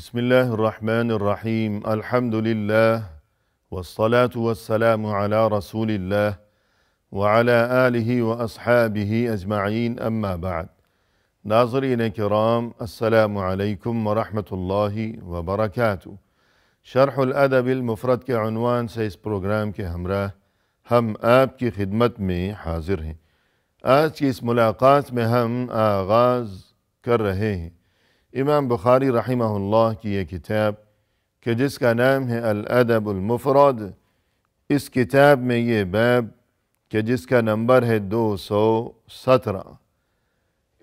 بسم الله الرحمن الرحيم الحمد لله والصلاة والسلام على رسول الله وعلى آله وأصحابه أجمعين أما بعد ناظرین کرام السلام علیکم ورحمۃ اللہ وبرکاتہ۔ شرح الادب المفرد کے عنوان سے اس پروگرام کے ہمراہ ہم آپ کی خدمت میں حاضر ہیں۔ آج کی اس ملاقات میں ہم آغاز کر رہے ہیں امام بخاری رحمہ اللہ کی یہ کتاب کہ جس کا نام ہے الادب المفرد۔ اس کتاب میں یہ باب کہ جس کا نمبر ہے 217،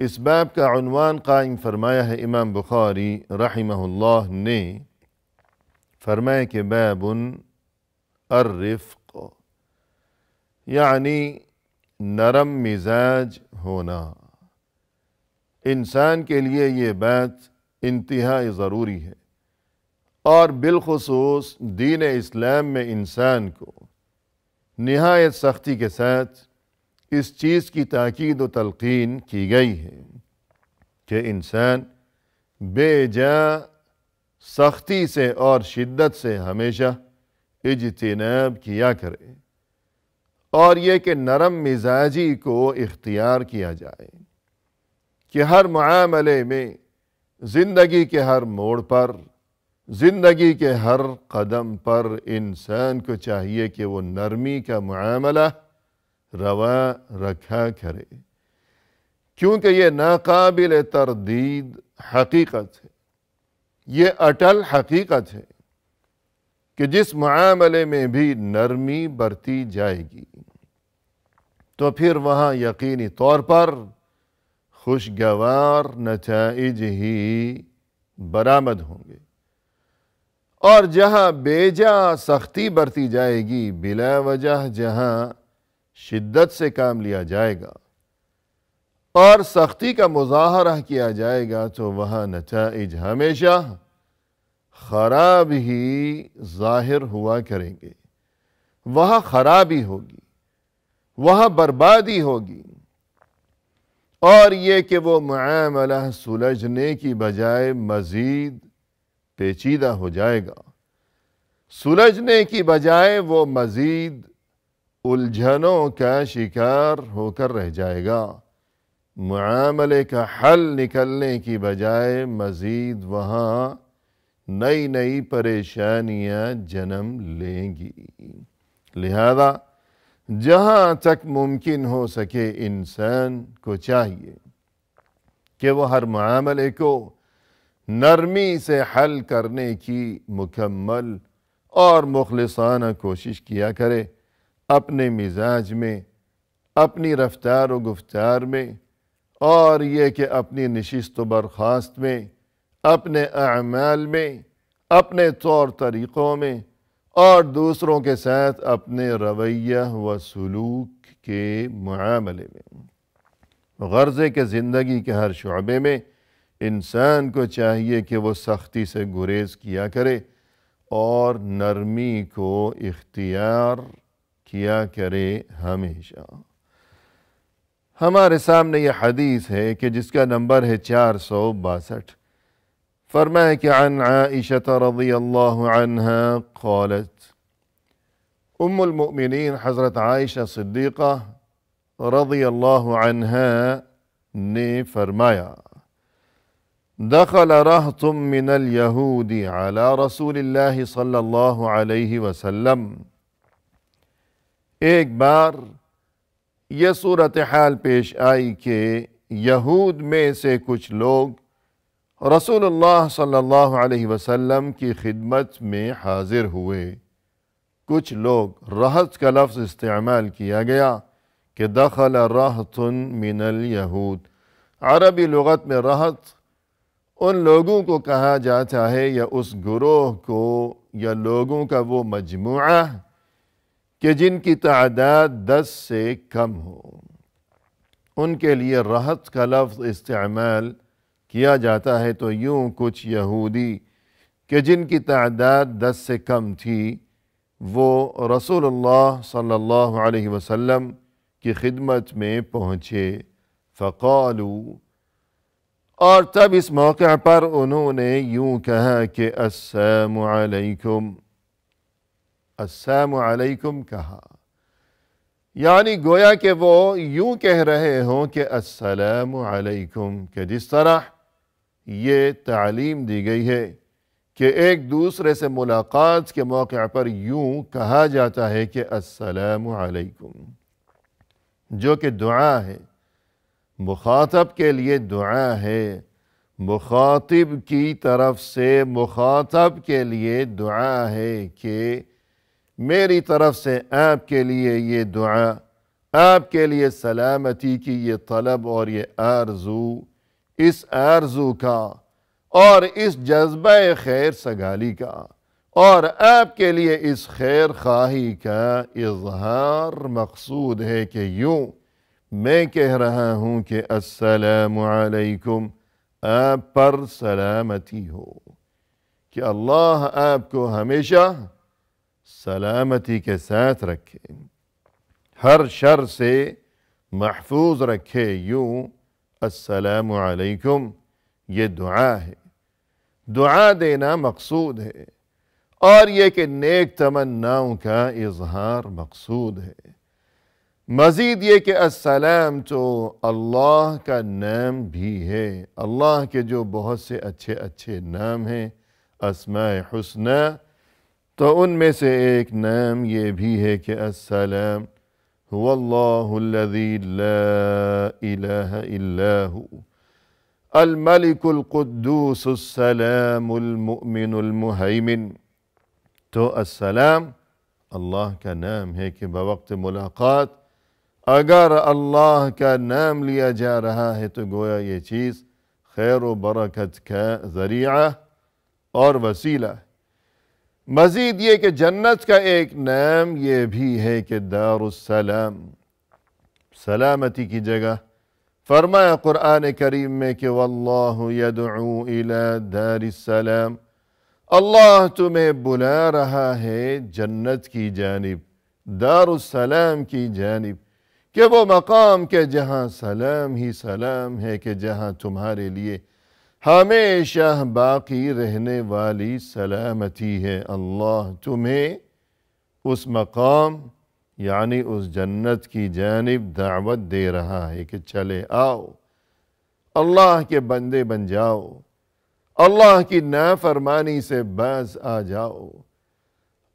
اس باب کا عنوان قائم فرمایا ہے امام بخاری رحمہ اللہ نے، فرمایا کہ باب الرفق، یعنی نرم مزاج ہونا۔ انسان کے لیے یہ بات انتہائی ضروری ہے، اور بالخصوص دین اسلام میں انسان کو نہایت سختی کے ساتھ اس چیز کی تاکید و تلقین کی گئی ہے کہ انسان بے جا سختی سے اور شدت سے ہمیشہ اجتناب کیا کرے، اور یہ کہ نرم مزاجی کو اختیار کیا جائے کہ ہر معاملے میں، زندگی کے ہر موڑ پر، زندگی کے ہر قدم پر انسان کو چاہیے کہ وہ نرمی کا معاملہ روا رکھا کرے، کیونکہ یہ ناقابل تردید حقیقت ہے، یہ اٹل حقیقت ہے کہ جس معاملے میں بھی نرمی برتی جائے گی تو پھر وہاں یقینی طور پر خوشگوار نتائج ہی برآمد ہوں گے، اور جہاں بے جا سختی برتی جائے گی، بلا وجہ جہاں شدت سے کام لیا جائے گا اور سختی کا مظاہرہ کیا جائے گا تو وہاں نتائج ہمیشہ خراب ہی ظاہر ہوا کریں گے، وہاں خرابی ہوگی، وہاں بربادی ہوگی، اور یہ کہ وہ معاملہ سلجھنے کی بجائے مزید پیچیدہ ہو جائے گا، سلجھنے کی بجائے وہ مزید الجھنوں کا شکار ہو کر رہ جائے گا، معاملے کا حل نکلنے کی بجائے مزید وہاں نئی نئی پریشانیاں جنم لیں گی۔ لہذا جہاں تک ممکن ہو سکے انسان کو چاہیے کہ وہ ہر معاملے کو نرمی سے حل کرنے کی مکمل اور مخلصانہ کوشش کیا کرے، اپنے مزاج میں، اپنی رفتار و گفتار میں، اور یہ کہ اپنی نشست و برخاست میں، اپنے اعمال میں، اپنے طور طریقوں میں، اور دوسروں کے ساتھ اپنے رویہ و سلوک کے معاملے میں، غرض ہے کہ زندگی کے ہر شعبے میں انسان کو چاہیے کہ وہ سختی سے گریز کیا کرے اور نرمی کو اختیار کیا کرے ہمیشہ۔ ہمارے سامنے یہ حدیث ہے کہ جس کا نمبر ہے 462، فرمایا کہ عن عائشة رضی اللہ عنہا قالت، ام المؤمنین حضرت عائشہ صدیقہ رضی اللہ عنہا نے فرمایا، دخل رہط من اليہود علی رسول اللہ صلی اللہ علیہ وسلم۔ ایک بار یہ صورتحال پیش آئی کہ یہود میں سے کچھ لوگ رسول اللہ صلی اللہ علیہ وسلم کی خدمت میں حاضر ہوئے۔ کچھ لوگ، رہط کا لفظ استعمال کیا گیا کہ دخل رہط من الیہود۔ عربی لغت میں رہط ان لوگوں کو کہا جاتا ہے یا اس گروہ کو یا لوگوں کا وہ مجموعہ کہ جن کی تعداد 10 سے کم ہو، ان کے لیے رہط کا لفظ استعمال کیا جاتا ہے۔ تو یوں کچھ یہودی کہ جن کی تعداد 10 سے کم تھی، وہ رسول اللہ صلی اللہ علیہ وسلم کی خدمت میں پہنچے، فقالوا، اور تب اس موقع پر انہوں نے یوں کہا کہ السلام علیکم، السلام علیکم کہا، یعنی گویا کہ وہ یوں کہہ رہے ہوں کہ السلام علیکم، کہ جس طرح یہ تعلیم دی گئی ہے کہ ایک دوسرے سے ملاقات کے موقع پر یوں کہا جاتا ہے کہ السلام علیکم، جو کہ دعا ہے، مخاطب کے لیے دعا ہے، مخاطب کی طرف سے مخاطب کے لیے دعا ہے کہ میری طرف سے آپ کے لیے یہ دعا، آپ کے لیے سلامتی کی یہ طلب اور یہ آرزو، اس آرزو کا اور اس جذبہ خیر سگالی کا اور آپ کے لیے اس خیر خواہی کا اظہار مقصود ہے کہ یوں میں کہہ رہا ہوں کہ السلام علیکم، آپ پر سلامتی ہو، کہ اللہ آپ کو ہمیشہ سلامتی کے ساتھ رکھے، ہر شر سے محفوظ رکھے، یوں السلام علیکم یہ دعا ہے، دعا دینا مقصود ہے، اور یہ کہ نیک تمناؤں کا اظہار مقصود ہے۔ مزید یہ کہ السلام تو اللہ کا نام بھی ہے، اللہ کے جو بہت سے اچھے اچھے نام ہیں، اسماء حسنی، تو ان میں سے ایک نام یہ بھی ہے کہ السلام هو اللہ الذی لا الہ الا ہو الملک القدوس السلام المؤمن المہیمن۔ تو السلام اللہ کا نام ہے کہ بوقت ملاقات اگر اللہ کا نام لیا جا رہا ہے تو گویا یہ چیز خیر و برکت کا ذریعہ اور وسیلہ ہے۔ مزید یہ کہ جنت کا ایک نام یہ بھی ہے کہ دار السلام، سلامتی کی جگہ۔ فرمایا قرآن کریم میں کہ واللہ یدعو الی دار السلام، اللہ تمہیں بلا رہا ہے جنت کی جانب، دار السلام کی جانب، کہ وہ مقام کہ جہاں سلام ہی سلام ہے، کہ جہاں تمہارے لیے ہمیشہ باقی رہنے والی سلامتی ہے۔ اللہ تمہیں اس مقام یعنی اس جنت کی جانب دعوت دے رہا ہے کہ چلے آؤ، اللہ کے بندے بن جاؤ، اللہ کی نافرمانی سے باز آ جاؤ،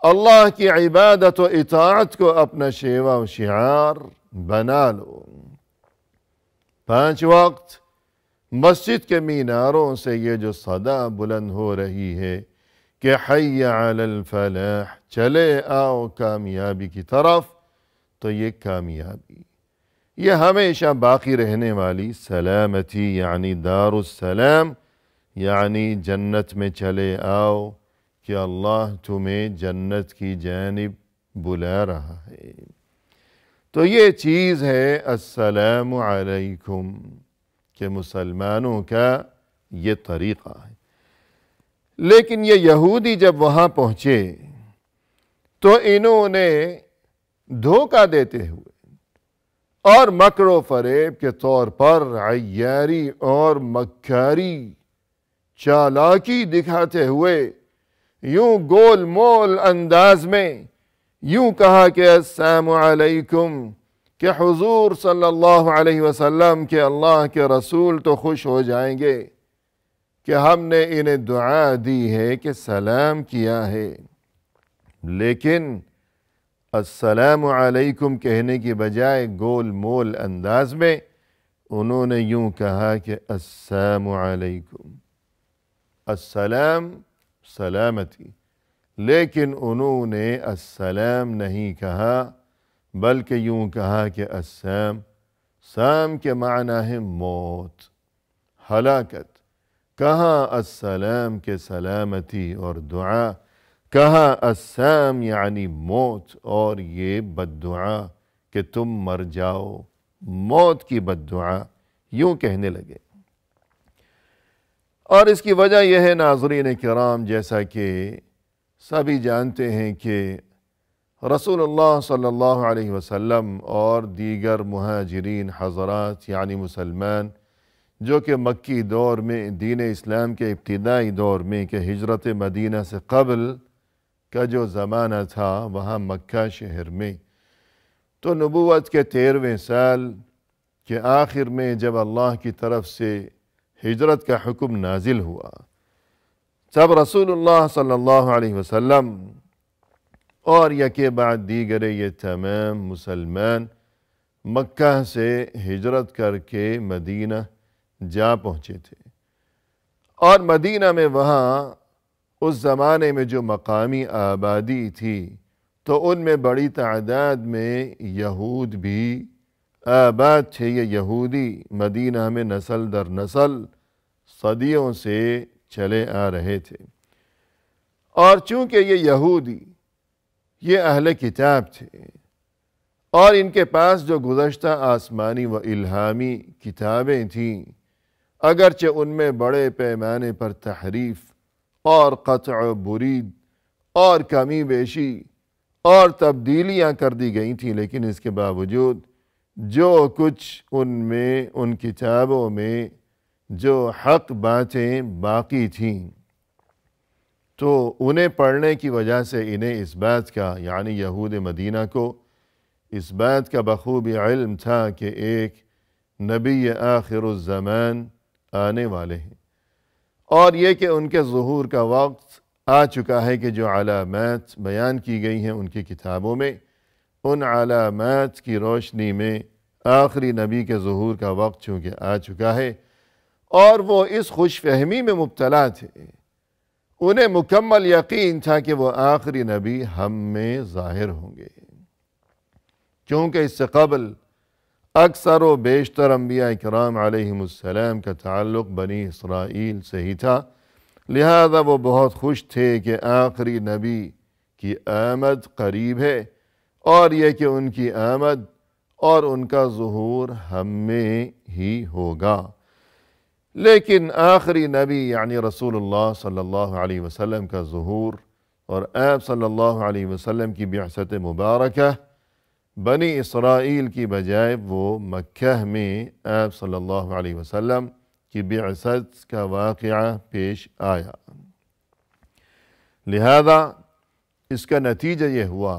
اللہ کی عبادت و اطاعت کو اپنا شیوہ و شعار بنا لو۔ 5 وقت مسجد کے میناروں سے یہ جو صدا بلند ہو رہی ہے کہ حی علی الفلاح، چلے آؤ کامیابی کی طرف، تو یہ کامیابی، یہ ہمیشہ باقی رہنے والی سلامتی یعنی دار السلام، یعنی جنت میں چلے آؤ کہ اللہ تمہیں جنت کی جانب بلا رہا ہے۔ تو یہ چیز ہے السلام علیکم، کہ مسلمانوں کا یہ طریقہ ہے۔ لیکن یہ یہودی جب وہاں پہنچے تو انہوں نے دھوکہ دیتے ہوئے اور مکر و فریب کے طور پر عیاری اور مکاری چالاکی دکھاتے ہوئے یوں گول مول انداز میں یوں کہا کہ السلام علیکم، کہ حضور صلی اللہ علیہ وسلم کے اللہ کے رسول تو خوش ہو جائیں گے کہ ہم نے انہیں دعا دی ہے کہ سلام کیا ہے، لیکن السلام علیکم کہنے کی بجائے گول مول انداز میں انہوں نے یوں کہا کہ السلام علیکم، السلام سلامتی، لیکن انہوں نے السلام نہیں کہا بلکہ یوں کہا کہ السلام، سام کے معنی ہے موت، ہلاکت۔ کہاں السلام کے سلامتی اور دعا، کہاں السلام یعنی موت اور یہ بد دعا کہ تم مر جاؤ، موت کی بد دعا یوں کہنے لگے۔ اور اس کی وجہ یہ ہے ناظرین کرام، جیسا کہ سبھی جانتے ہیں کہ رسول اللہ صلی اللہ علیہ وسلم اور دیگر مہاجرین حضرات یعنی مسلمان جو کہ مکی دور میں دین اسلام کے ابتدائی دور میں کہ ہجرت مدینہ سے قبل کا جو زمانہ تھا وہاں مکہ شہر میں، تو نبوت کے 13ویں سال کے آخر میں جب اللہ کی طرف سے ہجرت کا حکم نازل ہوا، تب رسول اللہ صلی اللہ علیہ وسلم اور یکے بعد دیگر یہ تمام مسلمان مکہ سے ہجرت کر کے مدینہ جا پہنچے تھے، اور مدینہ میں وہاں اس زمانے میں جو مقامی آبادی تھی تو ان میں بڑی تعداد میں یہود بھی آباد تھے۔ یہ یہودی مدینہ میں نسل در نسل صدیوں سے چلے آ رہے تھے، اور چونکہ یہ یہودی یہ اہل کتاب تھے اور ان کے پاس جو گزشتہ آسمانی و الہامی کتابیں تھیں، اگرچہ ان میں بڑے پیمانے پر تحریف اور قطع و برید اور کمی بیشی اور تبدیلیاں کر دی گئی تھیں، لیکن اس کے باوجود جو کچھ ان میں ان کتابوں میں جو حق باتیں باقی تھیں تو انہیں پڑھنے کی وجہ سے انہیں اس بات کا، یعنی یہود مدینہ کو اس بات کا بخوبی علم تھا کہ ایک نبی آخر الزمان آنے والے ہیں، اور یہ کہ ان کے ظہور کا وقت آ چکا ہے کہ جو علامات بیان کی گئی ہیں ان کی کتابوں میں، ان علامات کی روشنی میں آخری نبی کے ظہور کا وقت چونکہ آ چکا ہے، اور وہ اس خوش فہمی میں مبتلا تھے، انہیں مکمل یقین تھا کہ وہ آخری نبی ہم میں ظاہر ہوں گے، کیونکہ اس سے قبل اکثر و بیشتر انبیاء کرام علیہم السلام کا تعلق بنی اسرائیل سے ہی تھا، لہذا وہ بہت خوش تھے کہ آخری نبی کی آمد قریب ہے، اور یہ کہ ان کی آمد اور ان کا ظہور ہم میں ہی ہوگا۔ لیکن آخری نبی یعنی رسول اللہ صلی اللہ علیہ وسلم کا ظہور اور آپ صلی اللہ علیہ وسلم کی بعثت مبارکہ بنی اسرائیل کی بجائے وہ مکہ میں آپ صلی اللہ علیہ وسلم کی بعثت کا واقعہ پیش آیا، لہذا اس کا نتیجہ یہ ہوا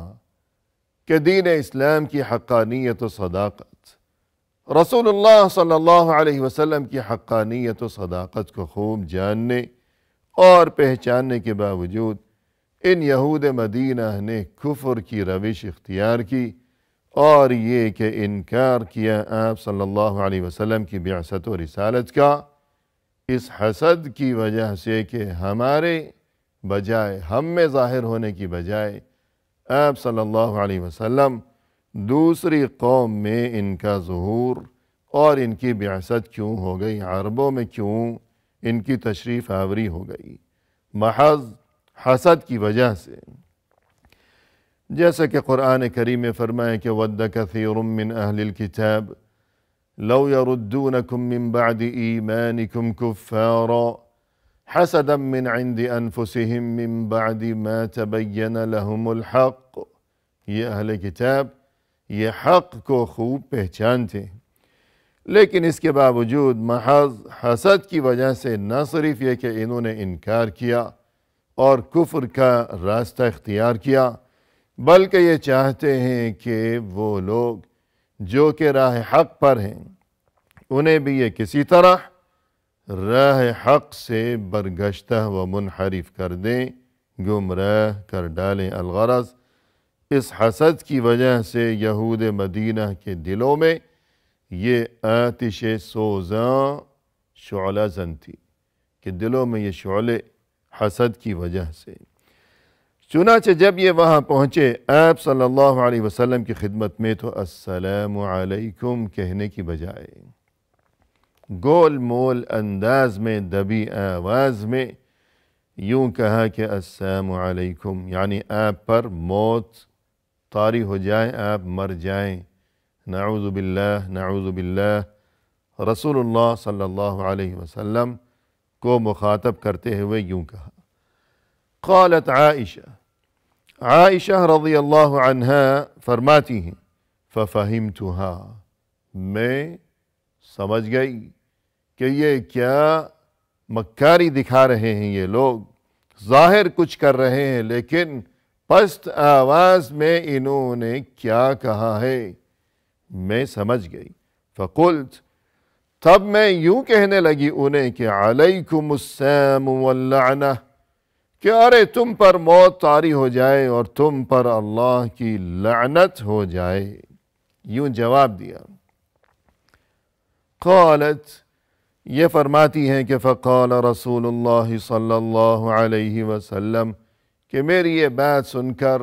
کہ دین اسلام کی حقانیت و صداقت، رسول اللہ صلی اللہ علیہ وسلم کی حقانیت و صداقت کو خوب جاننے اور پہچاننے کے باوجود ان یہود مدینہ نے کفر کی روش اختیار کی، اور یہ کہ انکار کیا آپ صلی اللہ علیہ وسلم کی بعثت و رسالت کا، اس حسد کی وجہ سے کہ ہمارے بجائے، ہم میں ظاہر ہونے کی بجائے آپ صلی اللہ علیہ وسلم دوسری قوم میں ان کا ظہور اور ان کی بعثت کیوں ہو گئی، عربوں میں کیوں ان کی تشریف آوری ہو گئی، محض حسد کی وجہ سے۔ جیسا کہ قرآن کریم میں فرمایا کہ وَدَّ كَثِيرٌ مِّنْ أَهْلِ الْكِتَابِ لَوْ يَرُدُّونَكُم مِّن بَعْدِ إِيمَانِكُمْ كُفَّارًا حَسَدًا مِّنْ عِنْدِ أَنفُسِهِم مِّن بَعْدِ مَا تَبَيَّنَ لَهُمُ الْحَقُّ، یہ اہل کتاب یہ حق کو خوب پہچانتے ہیں، لیکن اس کے باوجود محض حسد کی وجہ سے نہ صرف یہ کہ انہوں نے انکار کیا اور کفر کا راستہ اختیار کیا، بلکہ یہ چاہتے ہیں کہ وہ لوگ جو کہ راہ حق پر ہیں انہیں بھی یہ کسی طرح راہ حق سے برگشتہ و منحرف کر دیں، گمراہ کر ڈالیں۔ الغرض اس حسد کی وجہ سے یہود مدینہ کے دلوں میں یہ آتش سوزاں شعلہ زن تھی، کہ دلوں میں یہ شعلے حسد کی وجہ سے۔ چنانچہ جب یہ وہاں پہنچے آپ صلی اللہ علیہ وسلم کی خدمت میں تو السلام علیکم کہنے کی بجائے گول مول انداز میں، دبی آواز میں یوں کہا کہ السلام علیکم، یعنی آپ پر موت طاری ہو جائے، آپ مر جائیں، نعوذ باللہ نعوذ باللہ۔ رسول اللہ صلی اللہ علیہ وسلم کو مخاطب کرتے ہوئے یوں کہا۔ قالت عائشہ رضی اللہ عنہا فرماتی ہیں ففہمتها، میں سمجھ گئی کہ یہ کیا مکاری دکھا رہے ہیں، یہ لوگ ظاہر کچھ کر رہے ہیں لیکن پست آواز میں انہوں نے کیا کہا ہے میں سمجھ گئی۔ فقلت، تب میں یوں کہنے لگی انہیں کہ علیکم السام واللعنہ، کہ ارے تم پر موت طاری ہو جائے اور تم پر اللہ کی لعنت ہو جائے، یوں جواب دیا۔ قالت، یہ فرماتی ہیں کہ فقال رسول اللہ صلی اللہ علیہ وسلم، کہ میری یہ بات سن کر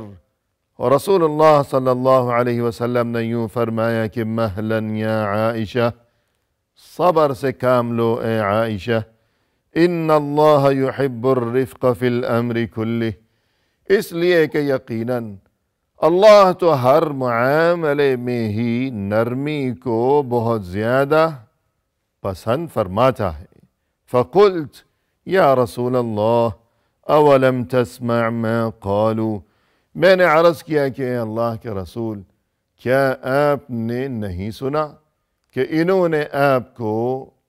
اور رسول اللہ صلی اللہ علیہ وسلم نے یوں فرمایا کہ مہلاً یا عائشہ، صبر سے کام لو اے عائشہ، ان اللہ یحب الرفق فی الامر کلہ، اس لیے کہ یقیناً اللہ تو ہر معاملے میں ہی نرمی کو بہت زیادہ پسند فرماتا ہے۔ فقلت یا رسول اللہ اولم تسمع ما قالوا، میں نے عرض کیا کہ اے اللہ کے رسول، کیا آپ نے نہیں سنا کہ انہوں نے آپ کو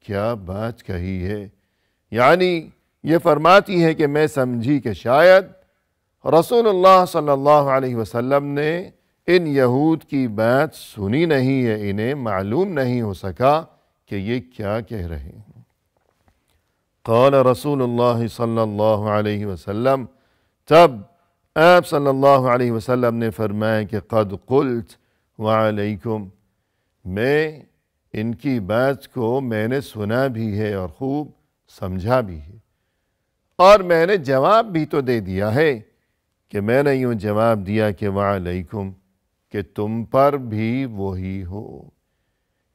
کیا بات کہی ہے؟ یعنی یہ فرماتی ہے کہ میں سمجھی کہ شاید رسول اللہ صلی اللہ علیہ وسلم نے ان یہود کی بات سنی نہیں ہے، انہیں معلوم نہیں ہو سکا کہ یہ کیا کہہ رہے ہیں۔ قال رسول اللہ صلی اللہ علیہ وسلم، تب آپ صلی اللہ علیہ وسلم نے فرمایا کہ قد قلت وعلیکم، میں ان کی بات کو میں نے سنا بھی ہے اور خوب سمجھا بھی ہے، اور میں نے جواب بھی تو دے دیا ہے کہ میں نے یوں جواب دیا کہ وعلیکم، کہ تم پر بھی وہی ہو،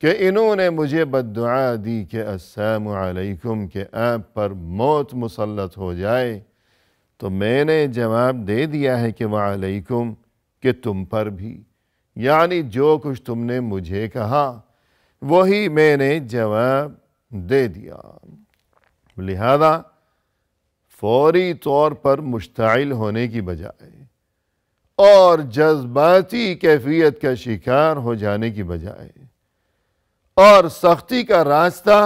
کہ انہوں نے مجھے بددعا دی کہ السلام علیکم، کہ آپ پر موت مسلط ہو جائے، تو میں نے جواب دے دیا ہے کہ وعلیکم، کہ تم پر بھی، یعنی جو کچھ تم نے مجھے کہا وہی میں نے جواب دے دیا۔ لہذا فوری طور پر مشتعل ہونے کی بجائے اور جذباتی کیفیت کا شکار ہو جانے کی بجائے اور سختی کا راستہ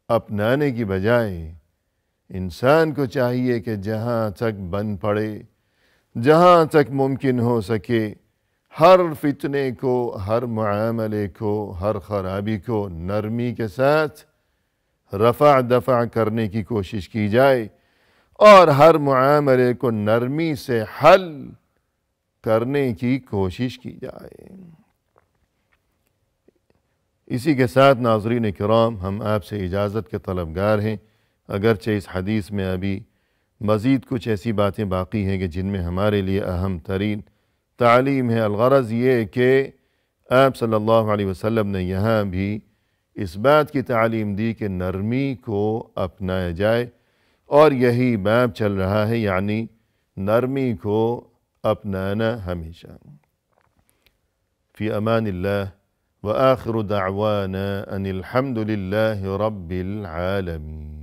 اپنانے کی بجائے انسان کو چاہیے کہ جہاں تک بن پڑے، جہاں تک ممکن ہو سکے، ہر فتنے کو، ہر معاملے کو، ہر خرابی کو نرمی کے ساتھ رفع دفع کرنے کی کوشش کی جائے اور ہر معاملے کو نرمی سے حل کرنے کی کوشش کی جائے۔ اسی کے ساتھ ناظرین کرام، ہم آپ سے اجازت کے طلبگار ہیں، اگرچہ اس حدیث میں ابھی مزید کچھ ایسی باتیں باقی ہیں کہ جن میں ہمارے لیے اہم ترین تعلیم ہے۔ الغرض یہ کہ آپ صلی اللہ علیہ وسلم نے یہاں بھی اس بات کی تعلیم دی کہ نرمی کو اپنایا جائے، اور یہی باب چل رہا ہے، یعنی نرمی کو اپنانا ہمیشہ۔ فی امان اللہ، وآخر دعوانا ان الحمد للہ رب العالمین۔